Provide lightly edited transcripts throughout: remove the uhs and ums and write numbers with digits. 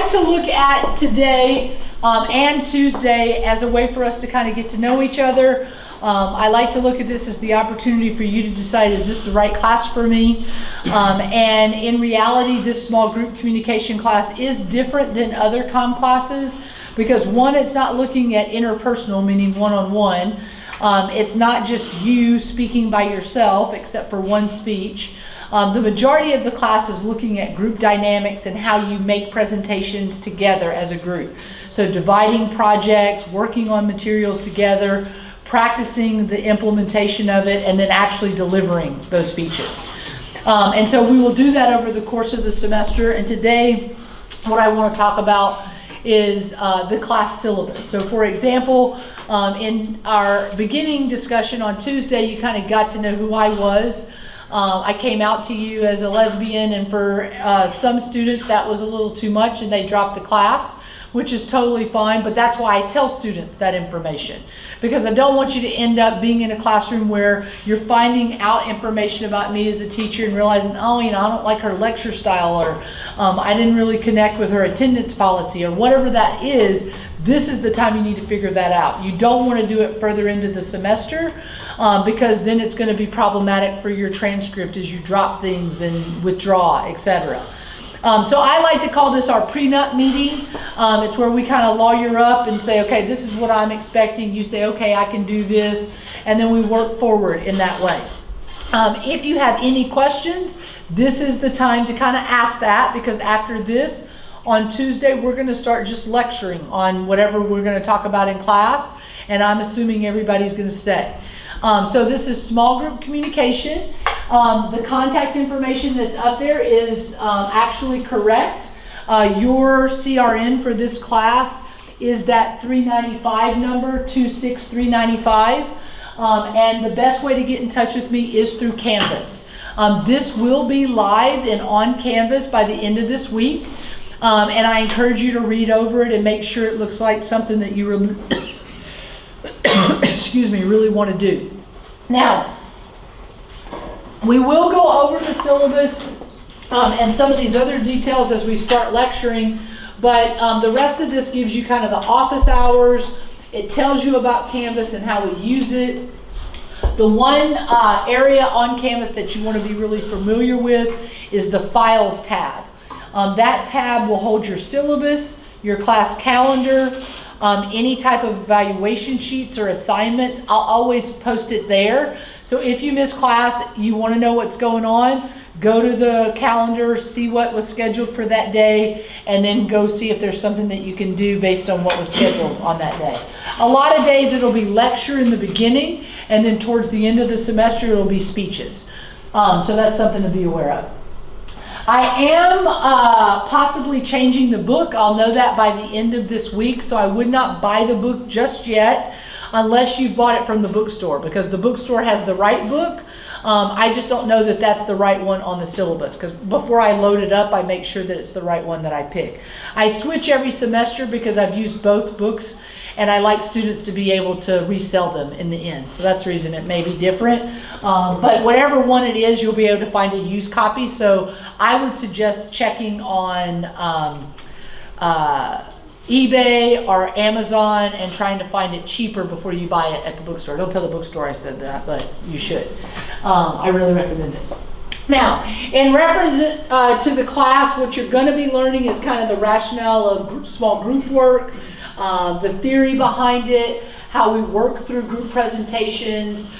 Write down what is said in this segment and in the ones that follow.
like to look at today and Tuesday as a way for us to kind of get to know each other. I like to look at this as the opportunity for you to decide, is this the right class for me? And in reality, this small group communication class is different than other comm classes because one, it's not looking at interpersonal, meaning one-on-one. It's not just you speaking by yourself, except for one speech. The majority of the class is looking at group dynamics and how you make presentations together as a group. So dividing projects, working on materials together, practicing the implementation of it, and then actually delivering those speeches. And so we will do that over the course of the semester. And today, what I want to talk about is the class syllabus. So for example, in our beginning discussion on Tuesday, you kind of got to know who I was. I came out to you as a lesbian, and for some students that was a little too much and they dropped the class, which is totally fine, but that's why I tell students that information. Because I don't want you to end up being in a classroom where you're finding out information about me as a teacher and realizing, oh, you know, I don't like her lecture style, or I didn't really connect with her attendance policy, or whatever that is. This is the time you need to figure that out. You don't want to do it further into the semester because then it's going to be problematic for your transcript as you drop things and withdraw, etc. So I like to call this our prenup meeting. It's where we kind of lawyer up and say, okay, this is what I'm expecting. You say, okay, I can do this. And then we work forward in that way. If you have any questions, this is the time to kind of ask that, because after this, on Tuesday, we're going to start just lecturing on whatever we're going to talk about in class. And I'm assuming everybody's going to stay. So this is small group communication. The contact information that's up there is actually correct. Your CRN for this class is that 395 number, 26395. And the best way to get in touch with me is through Canvas. This will be live and on Canvas by the end of this week. And I encourage you to read over it and make sure it looks like something that you really, really want to do. Now, we will go over the syllabus and some of these other details as we start lecturing, but the rest of this gives you kind of the office hours. It tells you about Canvas and how we use it. The one area on Canvas that you want to be really familiar with is the Files tab. That tab will hold your syllabus, your class calendar, any type of evaluation sheets or assignments. I'll always post it there. So if you miss class, you want to know what's going on, go to the calendar, see what was scheduled for that day, and then go see if there's something that you can do based on what was scheduled on that day. A lot of days it'll be lecture in the beginning, and then towards the end of the semester it'll be speeches. So that's something to be aware of. I am possibly changing the book. I'll know that by the end of this week, so I would not buy the book just yet unless you've bought it from the bookstore, because the bookstore has the right book. I just don't know that that's the right one on the syllabus, because before I load it up, I make sure that it's the right one that I pick. I switch every semester because I've used both books, and I like students to be able to resell them in the end. So that's the reason it may be different. But whatever one it is, you'll be able to find a used copy. So I would suggest checking on eBay or Amazon and trying to find it cheaper before you buy it at the bookstore. Don't tell the bookstore I said that, but you should. I really recommend it. Now, in reference to the class, what you're going to be learning is kind of the rationale of small group work, the theory behind it, how we work through group presentations,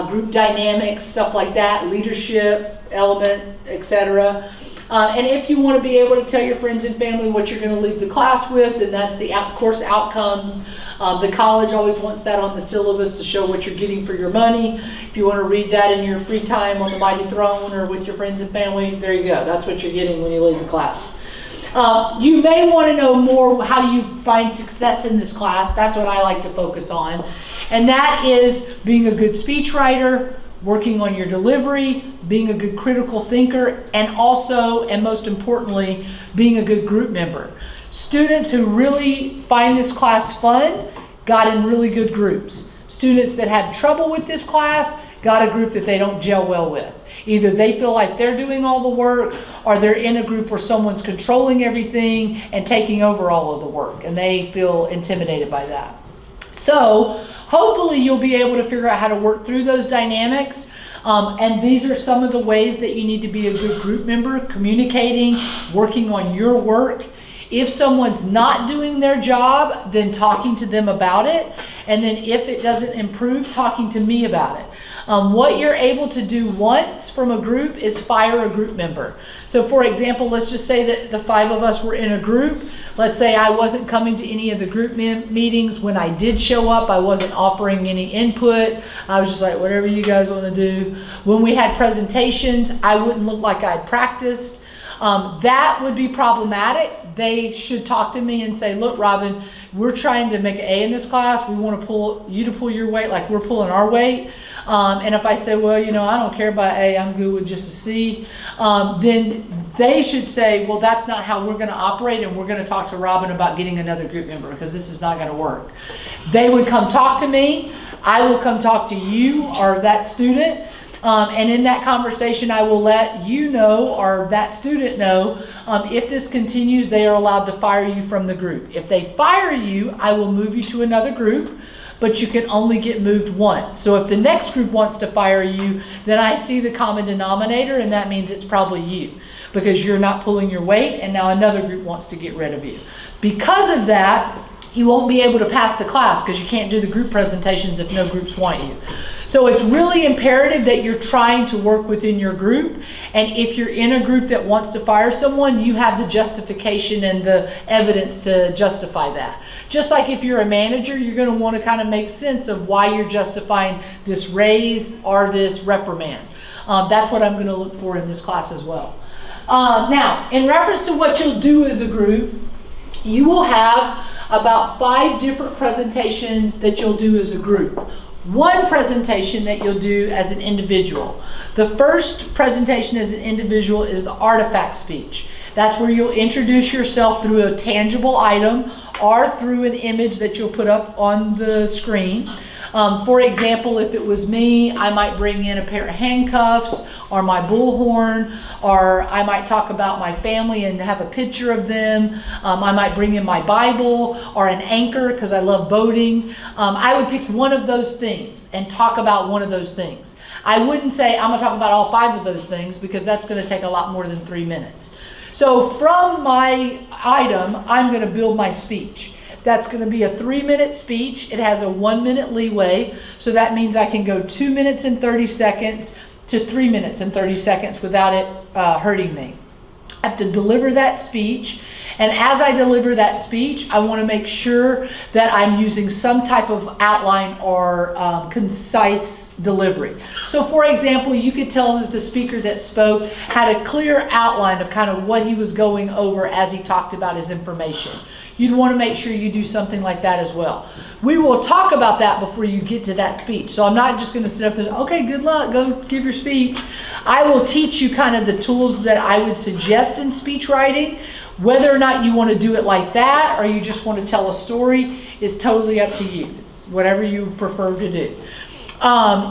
group dynamics, stuff like that, leadership, element, etc. And if you want to be able to tell your friends and family what you're going to leave the class with, then that's the course outcomes. The college always wants that on the syllabus to show what you're getting for your money. If you want to read that in your free time on the mighty throne or with your friends and family, there you go. That's what you're getting when you leave the class. You may want to know more, how do you find success in this class? That's what I like to focus on. And that is being a good speechwriter, working on your delivery, being a good critical thinker, and also, and most importantly, being a good group member. Students who really find this class fun got in really good groups. Students that had trouble with this class got a group that they don't gel well with. Either they feel like they're doing all the work, or they're in a group where someone's controlling everything and taking over all of the work, and they feel intimidated by that. So hopefully you'll be able to figure out how to work through those dynamics. And these are some of the ways that you need to be a good group member: communicating, working on your work. If someone's not doing their job, then talking to them about it. And then if it doesn't improve, talking to me about it. What you're able to do once from a group is fire a group member. So for example, let's just say that the 5 of us were in a group. Let's say I wasn't coming to any of the group meetings. When I did show up, I wasn't offering any input. I was just like, whatever you guys want to do. When we had presentations, I wouldn't look like I'd practiced. That would be problematic. They should talk to me and say, look, Robin, we're trying to make an A in this class. We want to pull you to pull your weight like we're pulling our weight. And if I say, well, you know, I don't care about A, I'm good with just a C, then they should say, well, that's not how we're going to operate, and we're going to talk to Robin about getting another group member, because this is not going to work. They would come talk to me. I will come talk to you or that student. And in that conversation, I will let you know, or that student know, if this continues, they are allowed to fire you from the group. If they fire you, I will move you to another group, but you can only get moved once. So if the next group wants to fire you, then I see the common denominator, and that means it's probably you, because you're not pulling your weight, and now another group wants to get rid of you. Because of that, you won't be able to pass the class, because you can't do the group presentations if no groups want you. So it's really imperative that you're trying to work within your group. And if you're in a group that wants to fire someone, you have the justification and the evidence to justify that. Just like if you're a manager, you're going to want to kind of make sense of why you're justifying this raise or this reprimand. That's what I'm going to look for in this class as well. Now, in reference to what you'll do as a group, you will have about 5 different presentations that you'll do as a group. One presentation that you'll do as an individual. The first presentation as an individual is the artifact speech. That's where you'll introduce yourself through a tangible item or through an image that you'll put up on the screen. For example, if it was me, I might bring in a pair of handcuffs or my bullhorn, or I might talk about my family and have a picture of them. I might bring in my Bible or an anchor because I love boating. I would pick one of those things and talk about one of those things. I wouldn't say I'm going to talk about all 5 of those things, because that's going to take a lot more than 3 minutes. So from my item, I'm going to build my speech. That's going to be a 3-minute speech. It has a 1-minute leeway, so that means I can go 2 minutes and 30 seconds to 3 minutes and 30 seconds without it hurting me. I have to deliver that speech, and as I deliver that speech, I want to make sure that I'm using some type of outline or concise delivery. So for example, you could tell that the speaker that spoke had a clear outline of kind of what he was going over as he talked about his information. You'd want to make sure you do something like that as well. We will talk about that before you get to that speech. So I'm not just going to sit up there and say, okay, good luck, go give your speech. I will teach you kind of the tools that I would suggest in speech writing. Whether or not you want to do it like that, or you just want to tell a story, is totally up to you. It's whatever you prefer to do.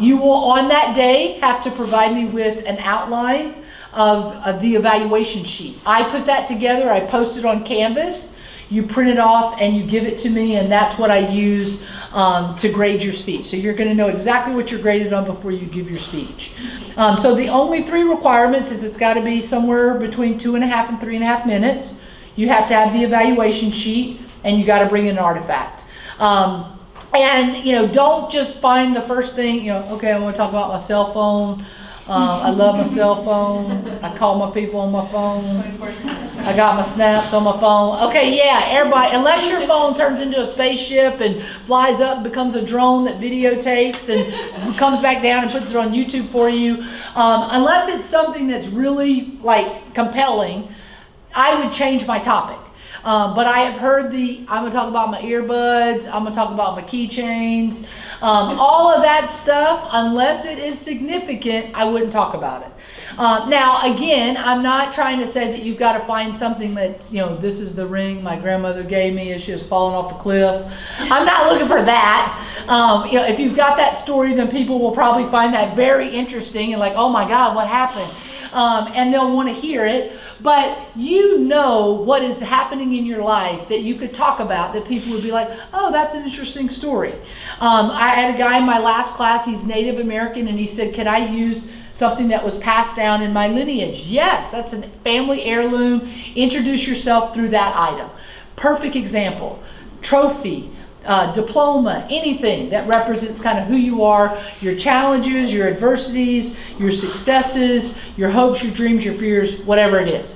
You will, on that day, have to provide me with an outline of the evaluation sheet. I put that together, I post it on Canvas. You print it off and you give it to me, and that's what I use to grade your speech. So you're going to know exactly what you're graded on before you give your speech. So the only 3 requirements is it's got to be somewhere between 2.5 and 3.5 minutes. You have to have the evaluation sheet, and you got to bring in an artifact. And you know, don't just find the first thing. You know, okay, I want to talk about my cell phone. I love my cell phone. I call my people on my phone. I got my snaps on my phone. Okay, yeah, everybody, unless your phone turns into a spaceship and flies up and becomes a drone that videotapes and comes back down and puts it on YouTube for you, unless it's something that's really like compelling, I would change my topic. But I have heard I'm going to talk about my earbuds, I'm going to talk about my keychains, all of that stuff, unless it is significant, I wouldn't talk about it. Now, again, I'm not trying to say that you've got to find something that's, you know, this is the ring my grandmother gave me as she was falling off a cliff. I'm not looking for that. If you've got that story, then people will probably find that very interesting and like, oh my God, what happened? And they'll want to hear it. But you know what is happening in your life that you could talk about that people would be like, oh, that's an interesting story. I had a guy in my last class, he's Native American, and he said, can I use something that was passed down in my lineage? Yes, that's a family heirloom. Introduce yourself through that item. Perfect example. Trophy, diploma, anything that represents kind of who you are, your challenges, your adversities, your successes, your hopes, your dreams, your fears, whatever it is.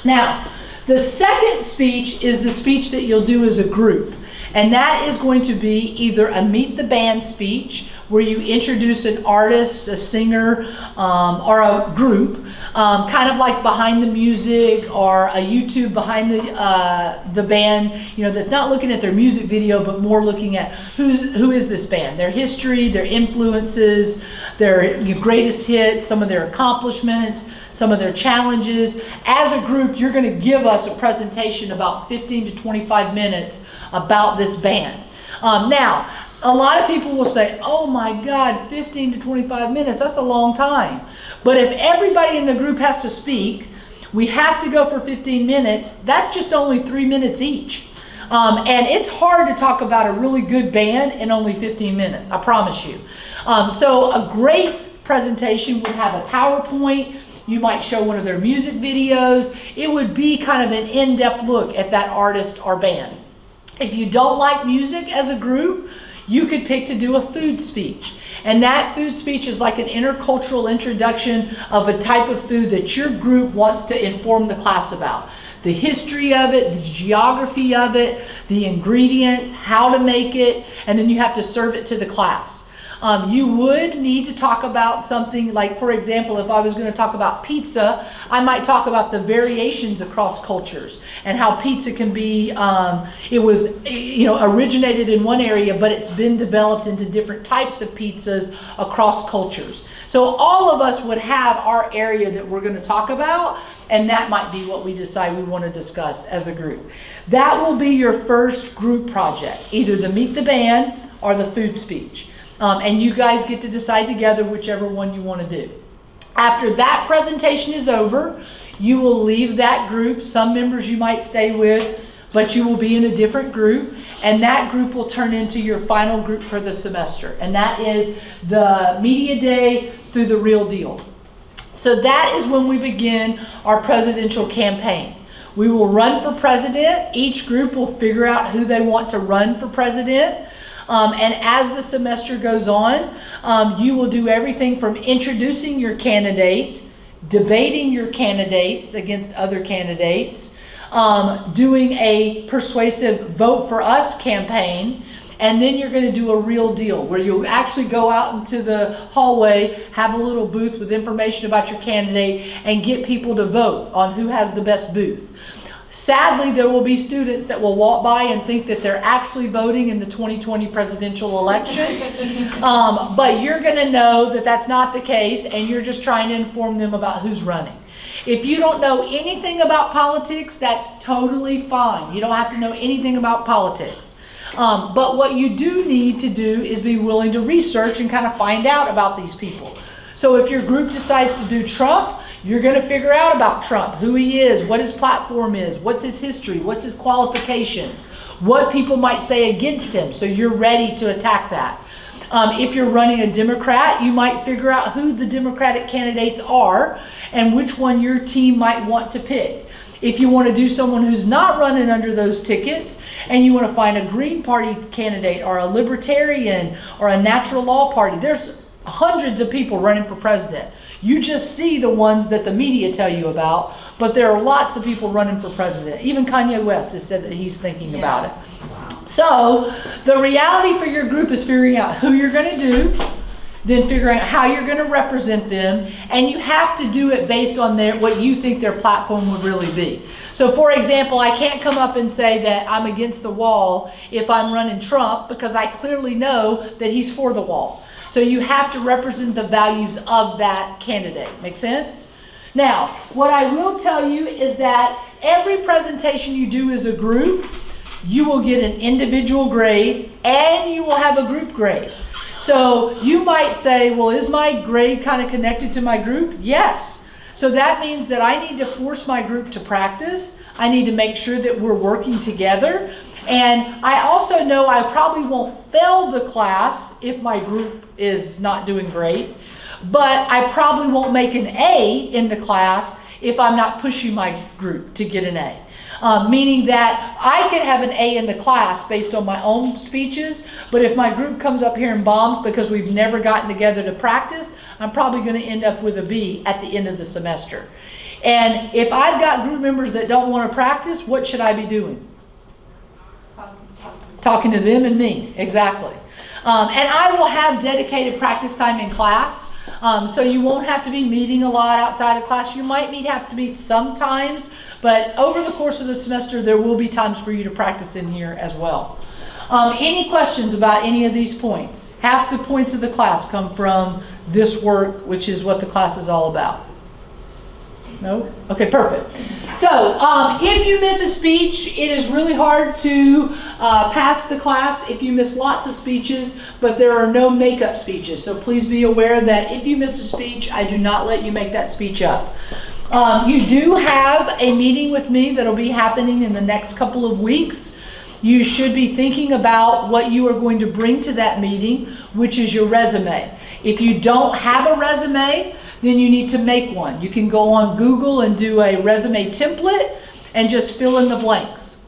Now, the second speech is the speech that you'll do as a group. And that is going to be either a meet the band speech, where you introduce an artist, a singer, or a group, kind of like behind the music or a YouTube behind the band, that's not looking at their music video, but more looking at who is this band, their history, their influences, their greatest hits, some of their accomplishments, some of their challenges. As a group, you're going to give us a presentation about 15 to 25 minutes about this band. Now, a lot of people will say, oh my God, 15 to 25 minutes, that's a long time. But if everybody in the group has to speak, we have to go for 15 minutes, that's just only 3 minutes each. And it's hard to talk about a really good band in only 15 minutes, I promise you. So a great presentation would have a PowerPoint. You might show one of their music videos. It would be kind of an in-depth look at that artist or band. If you don't like music as a group, you could pick to do a food speech. And that food speech is like an intercultural introduction of a type of food that your group wants to inform the class about. The history of it, the geography of it, the ingredients, how to make it, and then you have to serve it to the class. You would need to talk about something like, for example, if I was going to talk about pizza, I might talk about the variations across cultures and how pizza can be, it was, originated in one area, but it's been developed into different types of pizzas across cultures. So all of us would have our area that we're going to talk about, and that might be what we decide we want to discuss as a group. That will be your first group project, either the meet the band or the food speech. And you guys get to decide together whichever one you want to do. After that presentation is over, you will leave that group. Some members you might stay with, but you will be in a different group, and that group will turn into your final group for the semester. And that is the media day through the real deal. So that is when we begin our presidential campaign. We will run for president. Each group will figure out who they want to run for president. And as the semester goes on, you will do everything from introducing your candidate, debating your candidates against other candidates, doing a persuasive vote for us campaign, and then you're going to do a real deal where you'll actually go out into the hallway, have a little booth with information about your candidate, and get people to vote on who has the best booth. Sadly, there will be students that will walk by and think that they're actually voting in the 2020 presidential election. But you're going to know that that's not the case, and you're just trying to inform them about who's running. If you don't know anything about politics, that's totally fine. You don't have to know anything about politics. But what you do need to do is be willing to research and kind of find out about these people. So if your group decides to do Trump, you're going to figure out about Trump, who he is, what his platform is, what's his history, what's his qualifications, what people might say against him, so you're ready to attack that. If you're running a Democrat, you might figure out who the Democratic candidates are and which one your team might want to pick. If you want to do someone who's not running under those tickets and you want to find a Green Party candidate or a Libertarian or a Natural Law Party, there's hundreds of people running for president. You just see the ones that the media tell you about, but there are lots of people running for president. Even Kanye West has said that he's thinking about it. So the reality for your group is figuring out who you're going to do, then figuring out how you're going to represent them, and you have to do it based on what you think their platform would really be. So for example, I can't come up and say that I'm against the wall if I'm running Trump, because I clearly know that he's for the wall. So you have to represent the values of that candidate. Make sense? Now, what I will tell you is that every presentation you do as a group, you will get an individual grade and you will have a group grade. So you might say, well, is my grade kind of connected to my group? Yes. So that means that I need to force my group to practice. I need to make sure that we're working together. And I also know I probably won't fail the class if my group is not doing great, but I probably won't make an A in the class if I'm not pushing my group to get an A. Meaning that I can have an A in the class based on my own speeches, but if my group comes up here and bombs because we've never gotten together to practice, I'm probably going to end up with a B at the end of the semester. And if I've got group members that don't want to practice, what should I be doing? Talking to them and me, exactly. And I will have dedicated practice time in class. So you won't have to be meeting a lot outside of class. You might have to meet sometimes, but over the course of the semester, there will be times for you to practice in here as well. Any questions about any of these points? Half the points of the class come from this work, which is what the class is all about. No? Okay, perfect. So if you miss a speech, it is really hard to pass the class if you miss lots of speeches, but there are no makeup speeches. So please be aware that if you miss a speech, I do not let you make that speech up. You do have a meeting with me that will be happening in the next couple of weeks. You should be thinking about what you are going to bring to that meeting, which is your resume. If you don't have a resume, then you need to make one. You can go on Google and do a resume template and just fill in the blanks.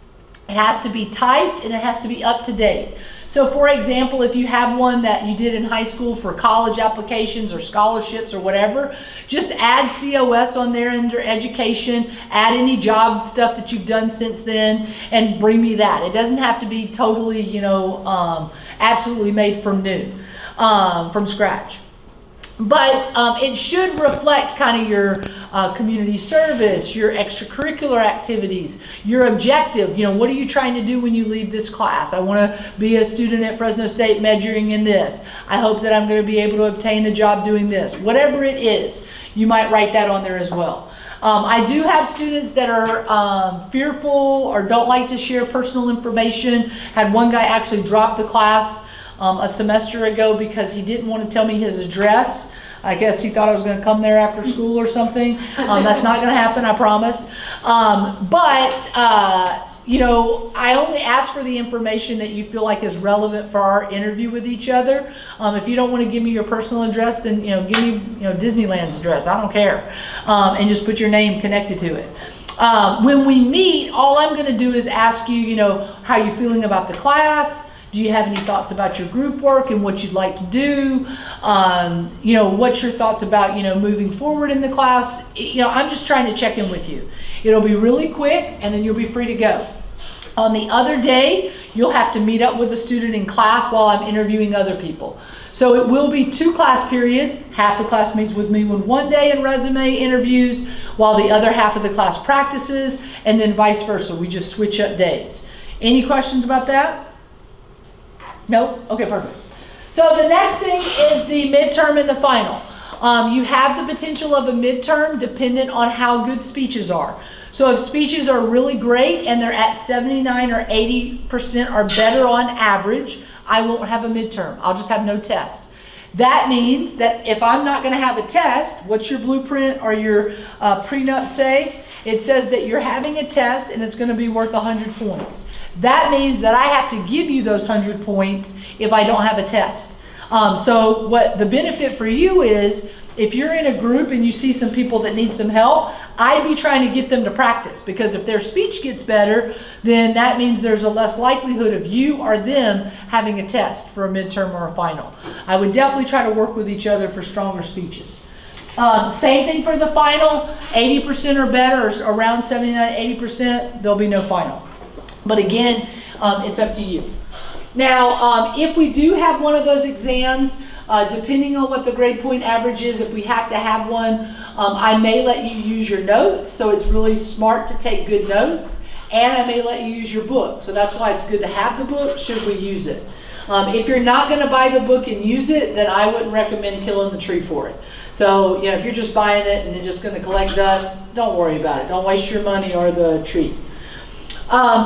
It has to be typed and it has to be up to date. So for example, if you have one that you did in high school for college applications or scholarships or whatever, just add COS on there under education, add any job stuff that you've done since then, and bring me that. It doesn't have to be totally, absolutely made from new, from scratch. But it should reflect kind of your community service, your extracurricular activities, your objective. What are you trying to do when you leave this class? I want to be a student at Fresno State majoring in this. I hope that I'm going to be able to obtain a job doing this. Whatever it is, you might write that on there as well. I do have students that are fearful or don't like to share personal information. Had one guy actually drop the class a semester ago because he didn't want to tell me his address. I guess he thought I was going to come there after school or something. That's not going to happen, I promise. I only ask for the information that you feel like is relevant for our interview with each other. If you don't want to give me your personal address, then give me Disneyland's address. I don't care, and just put your name connected to it. When we meet, all I'm going to do is ask you, how you're feeling about the class. Do you have any thoughts about your group work and what you'd like to do? What's your thoughts about, moving forward in the class? I'm just trying to check in with you. It'll be really quick and then you'll be free to go. On the other day, you'll have to meet up with a student in class while I'm interviewing other people. So it will be 2 class periods. Half the class meets with me one day in resume interviews, while the other half of the class practices, and then vice versa. We just switch up days. Any questions about that? Nope? Okay, perfect. So the next thing is the midterm and the final. You have the potential of a midterm dependent on how good speeches are. So if speeches are really great and they're at 79 or 80% or better on average, I won't have a midterm. I'll just have no test. That means that if I'm not going to have a test, what's your blueprint or your prenup say? It says that you're having a test and it's going to be worth 100 points. That means that I have to give you those 100 points if I don't have a test. So what the benefit for you is, if you're in a group and you see some people that need some help, I'd be trying to get them to practice, because if their speech gets better, then that means there's a less likelihood of you or them having a test for a midterm or a final. I would definitely try to work with each other for stronger speeches. Same thing for the final, 80% or better, or around 79, 80%, there'll be no final. But again, it's up to you. Now, if we do have one of those exams, depending on what the grade point average is, if we have to have one, I may let you use your notes. So it's really smart to take good notes. And I may let you use your book. So that's why it's good to have the book, should we use it. If you're not going to buy the book and use it, then I wouldn't recommend killing the tree for it. So, if you're just buying it and you're just going to collect dust, don't worry about it. Don't waste your money or the tree.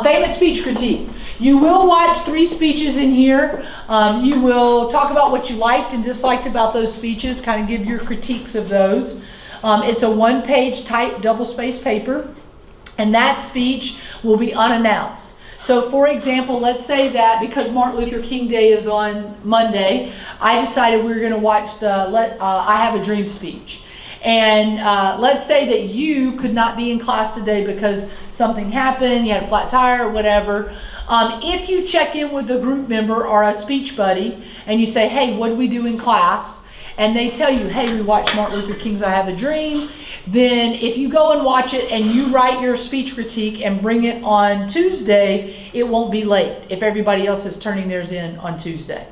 Famous speech critique. You will watch 3 speeches in here. You will talk about what you liked and disliked about those speeches, kind of give your critiques of those. It's a 1-page typed double-spaced paper, and that speech will be unannounced. So for example, let's say that because Martin Luther King Day is on Monday, I decided we were going to watch the I Have a Dream speech. And let's say that you could not be in class today because something happened, you had a flat tire or whatever. If you check in with a group member or a speech buddy and you say, hey, what did we do in class? And they tell you, hey, we watched Martin Luther King's I Have a Dream. Then if you go and watch it and you write your speech critique and bring it on Tuesday, it won't be late if everybody else is turning theirs in on Tuesday.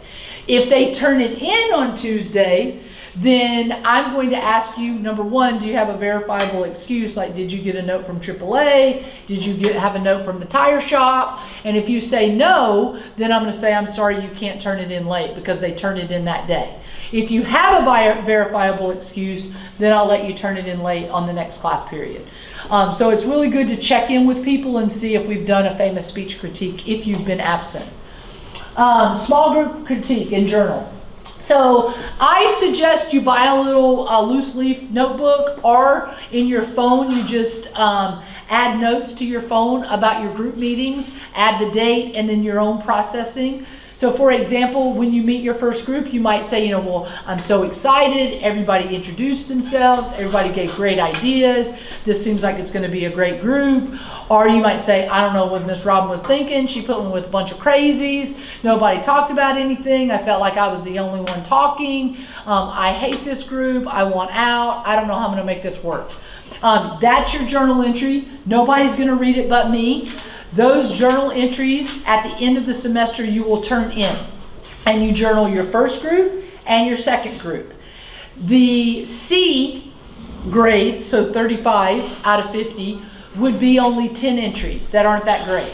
If they turn it in on Tuesday, then I'm going to ask you, number 1, do you have a verifiable excuse? Like, did you get a note from AAA? Did you have a note from the tire shop? And if you say no, then I'm going to say, I'm sorry, you can't turn it in late because they turned it in that day. If you have a verifiable excuse, then I'll let you turn it in late on the next class period. So it's really good to check in with people and see if we've done a famous speech critique if you've been absent. Small group critique and journal. So I suggest you buy a little loose leaf notebook, or in your phone you just add notes to your phone about your group meetings, add the date and then your own processing. So for example, when you meet your first group, you might say, well, I'm so excited, everybody introduced themselves, everybody gave great ideas, this seems like it's going to be a great group. Or you might say, I don't know what Miss Robin was thinking, she put me with a bunch of crazies, nobody talked about anything, I felt like I was the only one talking, I hate this group, I want out, I don't know how I'm going to make this work. That's your journal entry, nobody's going to read it but me. Those journal entries at the end of the semester you will turn in, and you journal your first group and your second group. The C grade, so 35 out of 50, would be only 10 entries that aren't that great.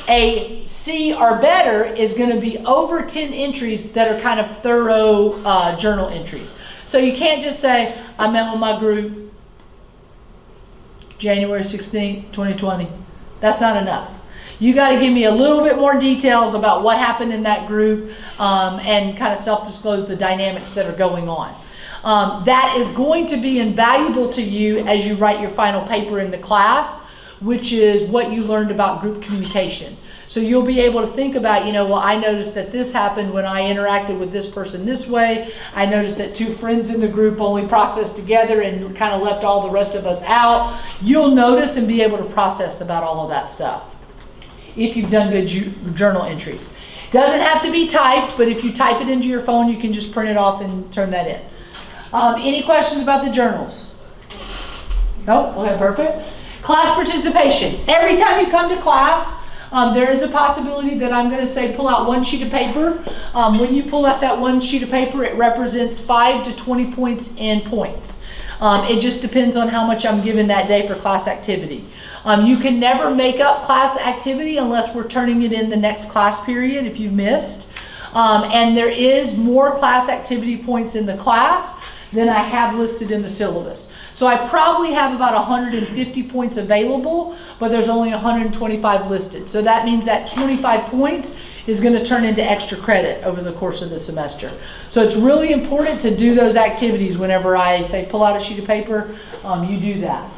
A C or better is going to be over 10 entries that are kind of thorough journal entries. So you can't just say, I met with my group January 16, 2020. That's not enough. You got to give me a little bit more details about what happened in that group and kind of self-disclose the dynamics that are going on. That is going to be invaluable to you as you write your final paper in the class, which is what you learned about group communication. So you'll be able to think about, well, I noticed that this happened when I interacted with this person this way. I noticed that 2 friends in the group only processed together and kind of left all the rest of us out. You'll notice and be able to process about all of that stuff if you've done good journal entries. Doesn't have to be typed, but if you type it into your phone, you can just print it off and turn that in. Any questions about the journals? No? Okay, perfect. Class participation. Every time you come to class, there is a possibility that I'm going to say pull out 1 sheet of paper. When you pull out that 1 sheet of paper, it represents 5 to 20 points in points. It just depends on how much I'm given that day for class activity. You can never make up class activity unless we're turning it in the next class period if you've missed. And there is more class activity points in the class than I have listed in the syllabus. So I probably have about 150 points available, but there's only 125 listed. So that means that 25 points is going to turn into extra credit over the course of the semester. So it's really important to do those activities whenever I say pull out a sheet of paper, you do that.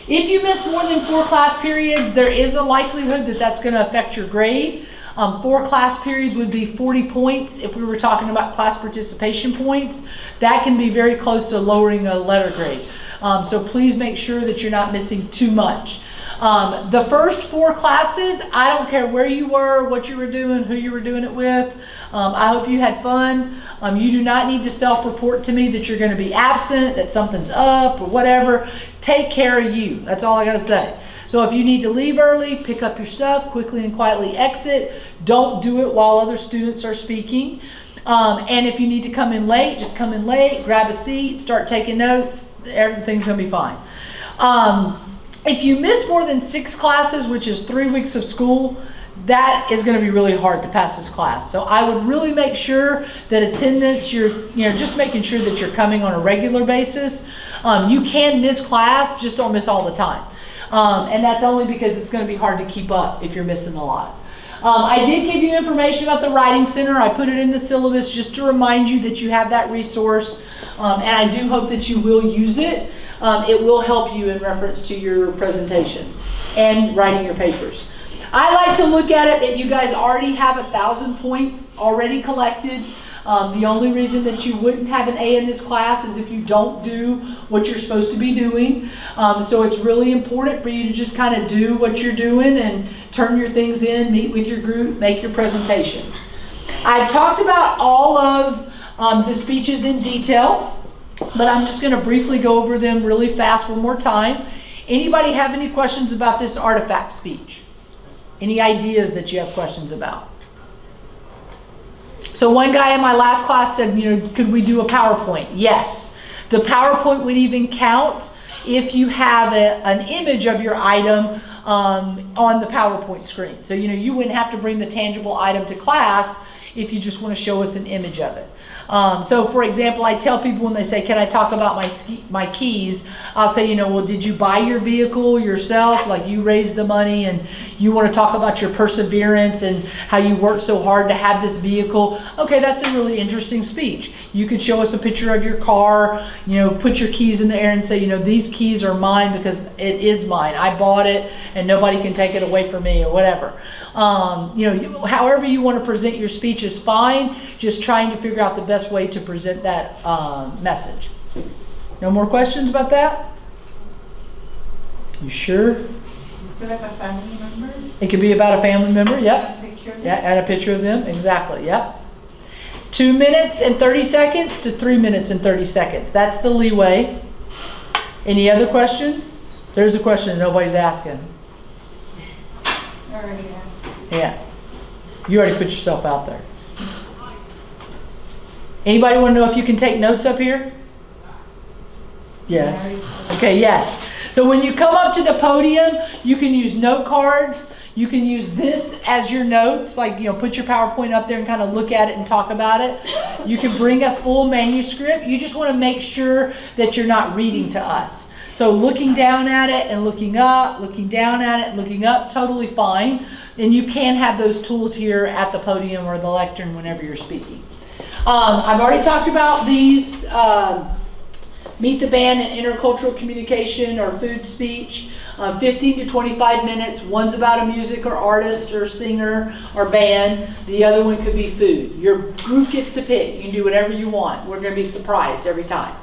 If you miss more than 4 class periods, there is a likelihood that that's going to affect your grade. 4 class periods would be 40 points if we were talking about class participation points. That can be very close to lowering a letter grade. So please make sure that you're not missing too much. The first 4 classes, I don't care where you were, what you were doing, who you were doing it with. I hope you had fun. You do not need to self-report to me that you're going to be absent, that something's up or whatever. Take care of you. That's all I got to say. So if you need to leave early, pick up your stuff, quickly and quietly exit. Don't do it while other students are speaking. And if you need to come in late, just come in late, grab a seat, start taking notes. Everything's going to be fine. If you miss more than 6 classes, which is 3 weeks of school, that is going to be really hard to pass this class. So I would really make sure that attendance, just making sure that you're coming on a regular basis. You can miss class, just don't miss all the time. And that's only because it's going to be hard to keep up if you're missing a lot. I did give you information about the Writing Center. I put it in the syllabus just to remind you that you have that resource, and I do hope that you will use it. It will help you in reference to your presentations and writing your papers. I like to look at it that you guys already have 1,000 points already collected. The only reason that you wouldn't have an A in this class is if you don't do what you're supposed to be doing. So it's really important for you to just kind of do what you're doing and turn your things in, meet with your group, make your presentations. I've talked about all of the speeches in detail, but I'm just going to briefly go over them really fast one more time. Anybody have any questions about this artifact speech? Any ideas that you have questions about? So one guy in my last class said, you know, could we do a PowerPoint? Yes. The PowerPoint would even count if you have an image of your item on the PowerPoint screen. So, you know, you wouldn't have to bring the tangible item to class if you just want to show us an image of it. So for example, I tell people when they say, can I talk about my keys? I'll say, you know, well, did you buy your vehicle yourself? Like you raised the money and you want to talk about your perseverance and how you worked so hard to have this vehicle. Okay, that's a really interesting speech. You could show us a picture of your car, you know, put your keys in the air and say, you know, these keys are mine because it is mine. I bought it and nobody can take it away from me or whatever. You know, however you want to present your speech is fine. Just trying to figure out the best way to present that message. No more questions about that? You sure? Like a family member? It could be about a family member, yep. Yeah, add a picture of them, exactly, yep. 2 minutes and 30 seconds to 3 minutes and 30 seconds. That's the leeway. Any other questions? There's a question that nobody's asking. Already have. Yeah. You already put yourself out there. Anybody want to know if you can take notes up here? Yes. Okay, yes. So when you come up to the podium, you can use note cards. You can use this as your notes, like, you know, put your PowerPoint up there and kind of look at it and talk about it. You can bring a full manuscript. You just want to make sure that you're not reading to us. So looking down at it and looking up, looking down at it and looking up, totally fine. And you can have those tools here at the podium or the lectern whenever you're speaking. I've already talked about these. Meet the band and intercultural communication or food speech. 15 to 25 minutes. One's about a music or artist or singer or band. The other one could be food. Your group gets to pick. You can do whatever you want. We're going to be surprised every time.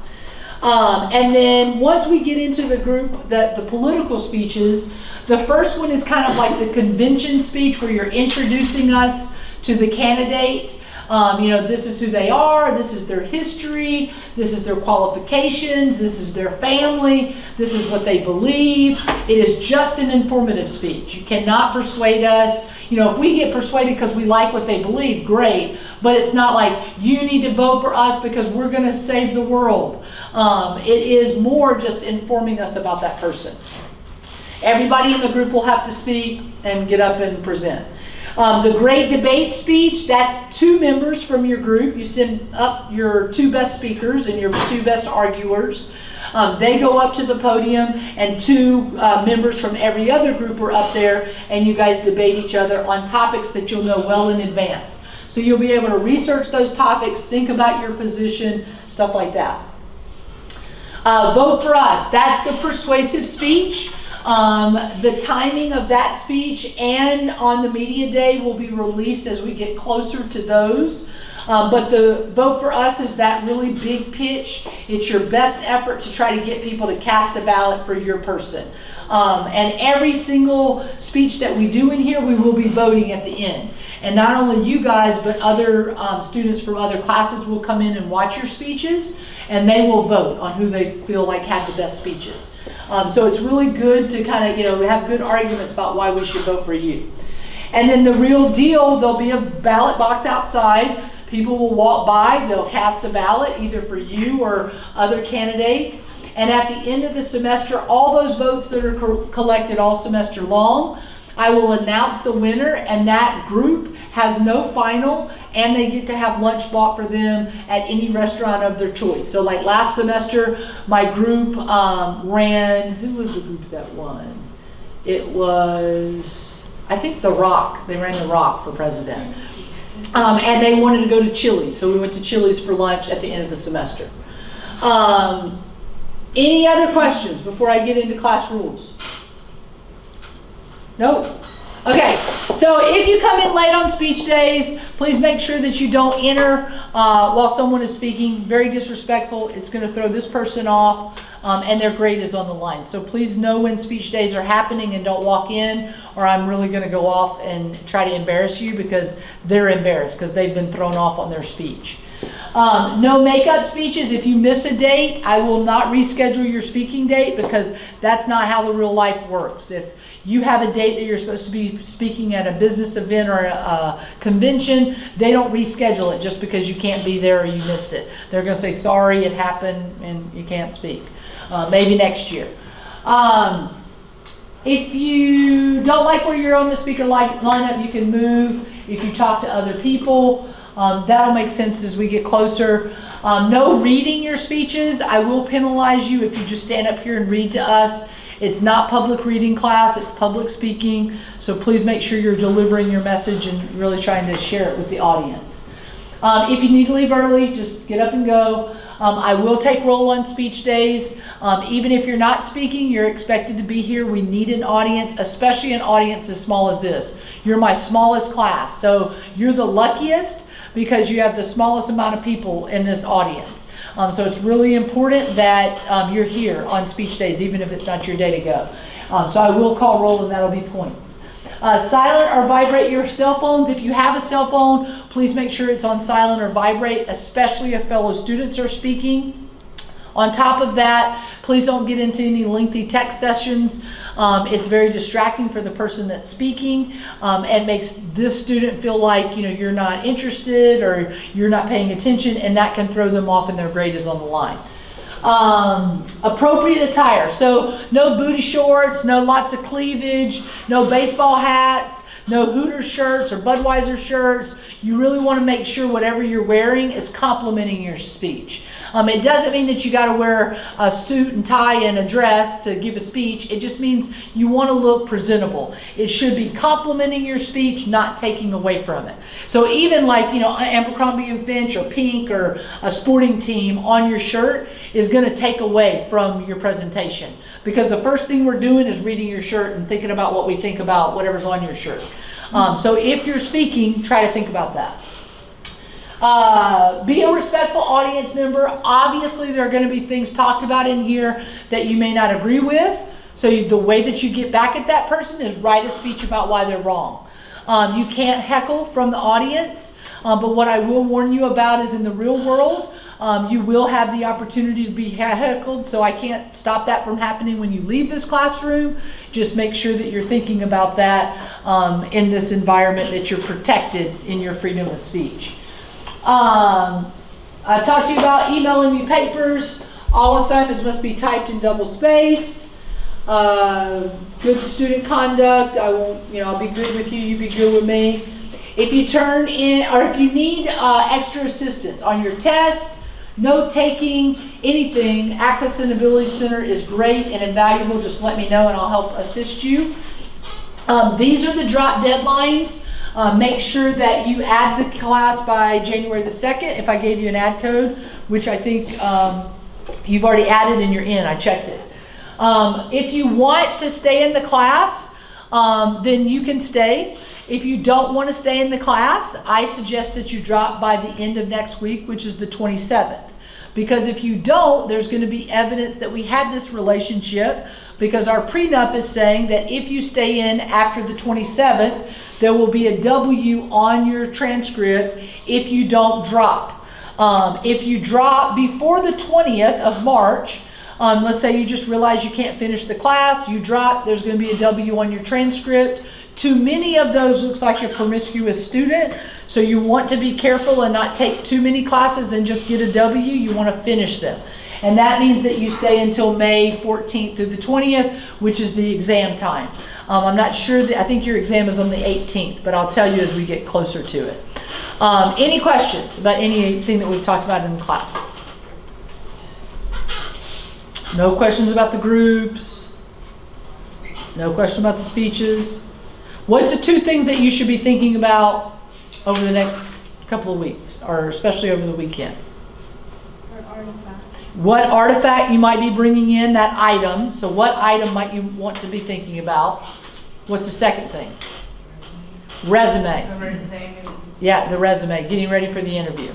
And then once we get into the group, the political speeches, the first one is kind of like the convention speech where you're introducing us to the candidate. You know, this is who they are, this is their history, this is their qualifications, this is their family, this is what they believe. It is just an informative speech. You cannot persuade us. You know, if we get persuaded because we like what they believe, great, but it's not like you need to vote for us because we're going to save the world. It is more just informing us about that person. Everybody in the group will have to speak and get up and present. The great debate speech, that's 2 members from your group. You send up your 2 best speakers and your 2 best arguers. They go up to the podium and 2 members from every other group are up there and you guys debate each other on topics that you'll know well in advance. So you'll be able to research those topics, think about your position, stuff like that. Vote for us, that's the persuasive speech. The timing of that speech and on the media day will be released as we get closer to those. But the vote for us is that really big pitch. It's your best effort to try to get people to cast a ballot for your person. And every single speech that we do in here, we will be voting at the end. And not only you guys, but other students from other classes will come in and watch your speeches, and they will vote on who they feel like had the best speeches. So it's really good to kind of, you know, have good arguments about why we should vote for you. And then the real deal, there'll be a ballot box outside. People will walk by, they'll cast a ballot either for you or other candidates. And at the end of the semester, all those votes that are collected all semester long, I will announce the winner, and that group has no final, and they get to have lunch bought for them at any restaurant of their choice. So like last semester, my group ran, who was the group that won? It was I think The Rock. They ran The Rock for president. And they wanted to go to Chili's, so we went to Chili's for lunch at the end of the semester. Any other questions before I get into class rules? Nope. Okay, so if you come in late on speech days, please make sure that you don't enter while someone is speaking. Very disrespectful. It's going to throw this person off, and their grade is on the line. So please know when speech days are happening and don't walk in, or I'm really going to go off and try to embarrass you because they're embarrassed because they've been thrown off on their speech. No makeup speeches. If you miss a date, I will not reschedule your speaking date because that's not how the real life works. If you have a date that you're supposed to be speaking at a business event or a convention, they don't reschedule it just because you can't be there or you missed it. They're going to say, sorry, it happened and you can't speak. Maybe next year. If you don't like where you're on the speaker lineup, you can move. If you talk to other people, that'll make sense as we get closer. No reading your speeches. I will penalize you if you just stand up here and read to us. It's not public reading class, it's public speaking. So please make sure you're delivering your message and really trying to share it with the audience. If you need to leave early, just get up and go. I will take roll on speech days. Even if you're not speaking, you're expected to be here. We need an audience, especially an audience as small as this. You're my smallest class, so you're the luckiest because you have the smallest amount of people in this audience. So it's really important that you're here on speech days, even if it's not your day to go. So I will call roll and that'll be points. Silent or vibrate your cell phones. If you have a cell phone, please make sure it's on silent or vibrate, especially if fellow students are speaking. On top of that, please don't get into any lengthy text sessions. It's very distracting for the person that's speaking and makes this student feel like you're not interested or you're not paying attention, and that can throw them off and their grade is on the line. Appropriate attire. So no booty shorts, no lots of cleavage, no baseball hats, no Hooters shirts or Budweiser shirts. You really want to make sure whatever you're wearing is complementing your speech. It doesn't mean that you got to wear a suit and tie and a dress to give a speech. It just means you want to look presentable. It should be complementing your speech, not taking away from it. So even like, Abercrombie and Finch or Pink or a sporting team on your shirt is going to take away from your presentation. Because the first thing we're doing is reading your shirt and thinking about what we think about whatever's on your shirt. So if you're speaking, try to think about that. Be a respectful audience member. Obviously, there are going to be things talked about in here that you may not agree with. So the way that you get back at that person is write a speech about why they're wrong. You can't heckle from the audience, but what I will warn you about is in the real world, you will have the opportunity to be heckled, so I can't stop that from happening when you leave this classroom. Just make sure that you're thinking about that in this environment, that you're protected in your freedom of speech. I've talked to you about emailing me papers. All assignments must be typed and double spaced. Good student conduct. I won't, I'll be good with you, you be good with me. If you turn in, or if you need extra assistance on your test, note taking, anything, Access and Ability Center is great and invaluable. Just let me know and I'll help assist you. These are the drop deadlines. Make sure that you add the class by January the 2nd. If I gave you an ad code, which I think you've already added and you're in, I checked it. If you want to stay in the class, then you can stay. If you don't want to stay in the class, I suggest that you drop by the end of next week, which is the 27th. Because if you don't, there's going to be evidence that we had this relationship, because our prenup is saying that if you stay in after the 27th, there will be a W on your transcript if you don't drop. If you drop before the 20th of March, let's say you just realize you can't finish the class, you drop, there's going to be a W on your transcript. Too many of those looks like a promiscuous student, so you want to be careful and not take too many classes and just get a W. You want to finish them. And that means that you stay until May 14th through the 20th, which is the exam time. I'm not sure, I think your exam is on the 18th, but I'll tell you as we get closer to it. Any questions about anything that we've talked about in the class? No questions about the groups? No question about the speeches? What's the 2 things that you should be thinking about over the next couple of weeks, or especially over the weekend? What artifact you might be bringing in, that item. So what item might you want to be thinking about? What's the second thing? Resume. The resume. Yeah, the resume, getting ready for the interview.